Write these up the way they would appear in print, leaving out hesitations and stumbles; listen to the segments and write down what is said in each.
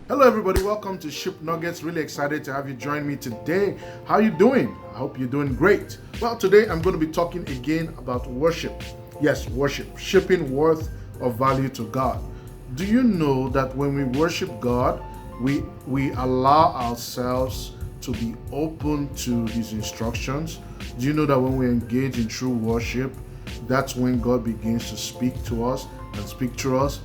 Hello everybody, welcome to Ship Nuggets. Really excited to have you join me today. How you doing? I hope you're doing great. Well, today I'm going to be talking again about worship. Yes, worship, shipping worth of value to God. Do you know that when we worship God, we allow ourselves to be open to his instructions? Do you know that when we engage in true worship, that's when God begins to speak to us and speak through us?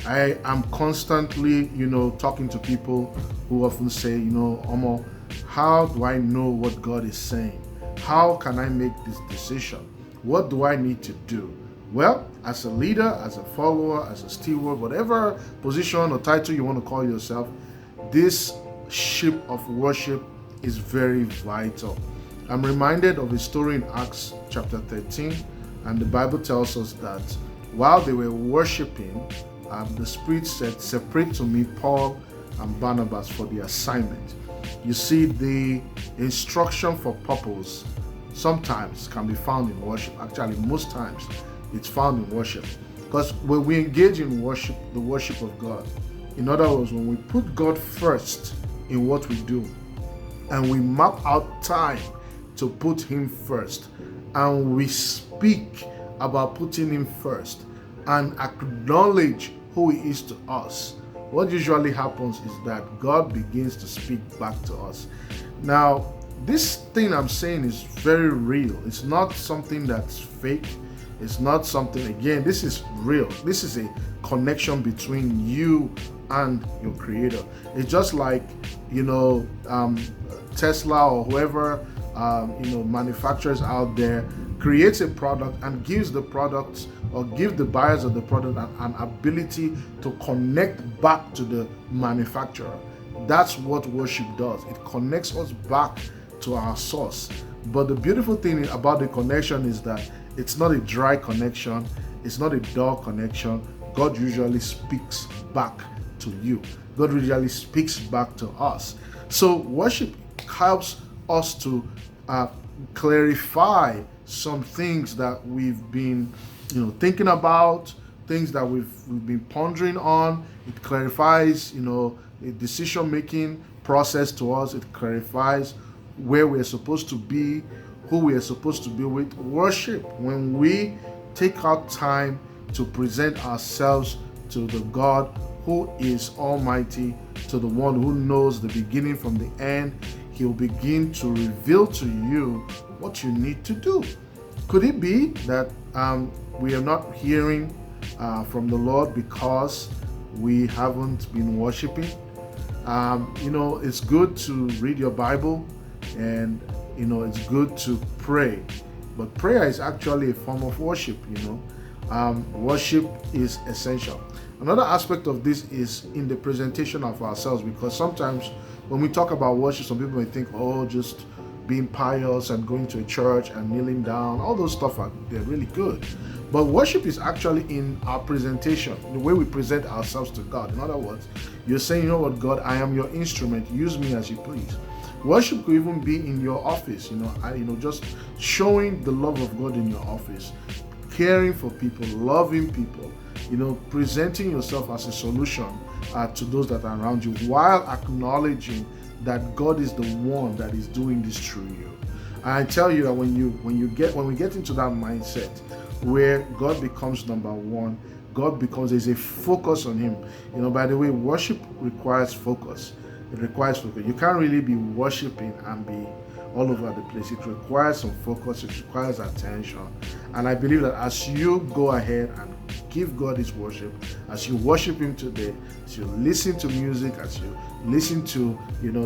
I am constantly, talking to people who often say, Omo, how do I know what God is saying? How can I make this decision? What do I need to do? Well, as a leader, as a follower, as a steward, whatever position or title you want to call yourself, this ship of worship is very vital. I'm reminded of a story in Acts chapter 13, and the Bible tells us that while they were worshiping, the Spirit said, "Separate to me Paul and Barnabas for the assignment." You see, the instruction for purpose sometimes can be found in worship. Actually, most times it's found in worship. Because when we engage in worship, the worship of God, in other words, when we put God first in what we do, and we map out time to put Him first, and we speak about putting Him first, and acknowledge who He is to us, what usually happens is that God begins to speak back to us. Now, this thing I'm saying is very real. It's not something that's fake. It's not something, again, this is real. This is a connection between you and your Creator. It's just like, Tesla or whoever, manufacturers out there creates a product and gives the products or give the buyers of the product an ability to connect back to the manufacturer. That's what worship does. It connects us back to our source. But the beautiful thing about the connection is that it's not a dry connection, it's not a dull connection. God usually speaks back to you. God usually speaks back to us. So worship helps us to clarify some things that we've been thinking about, things that we've been pondering on. It clarifies a decision making process to us. It clarifies where we're supposed to be, who we're supposed to be with. Worship, when we take out time to present ourselves to the God who is almighty, to the one who knows the beginning from the end, He'll begin to reveal to you what you need to do. Could it be that we are not hearing from the Lord because we haven't been worshiping? It's good to read your Bible, and it's good to pray, but prayer is actually a form of worship. Worship is essential. Another aspect of this is in the presentation of ourselves, because sometimes when we talk about worship, some people may think, oh, just being pious and going to a church and kneeling down, all those stuff they're really good. But worship is actually in our presentation, the way we present ourselves to God. In other words, you're saying, you know what, God, I am your instrument, use me as you please. Worship could even be in your office, just showing the love of God in your office, caring for people, loving people, presenting yourself as a solution to those that are around you, while acknowledging that God is the one that is doing this through you. And I tell you that when we get into that mindset where God becomes number one, there's a focus on Him. By the way, worship requires focus. It requires focus. You can't really be worshiping and be all over the place. It requires some focus, it requires attention. And I believe that as you go ahead and give God His worship, as you worship Him today, as you listen to music, as you listen to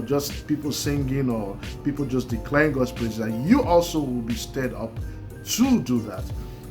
just people singing or people just declaring God's praises, that you also will be stirred up to do that.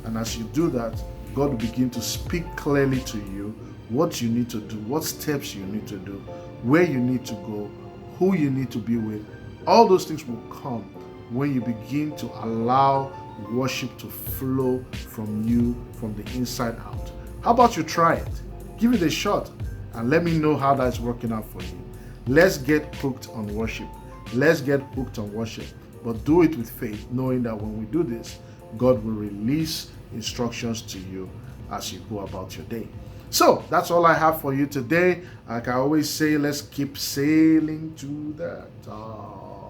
And as you do that, God will begin to speak clearly to you what you need to do, what steps you need to do, where you need to go, who you need to be with. All those things will come when you begin to allow worship to flow from you, from the inside out. How about you try it? Give it a shot and let me know how that's working out for you. Let's get hooked on worship. Let's get hooked on worship. But do it with faith, knowing that when we do this, God will release instructions to you as you go about your day. So that's all I have for you today. Like I always say, let's keep sailing to the top.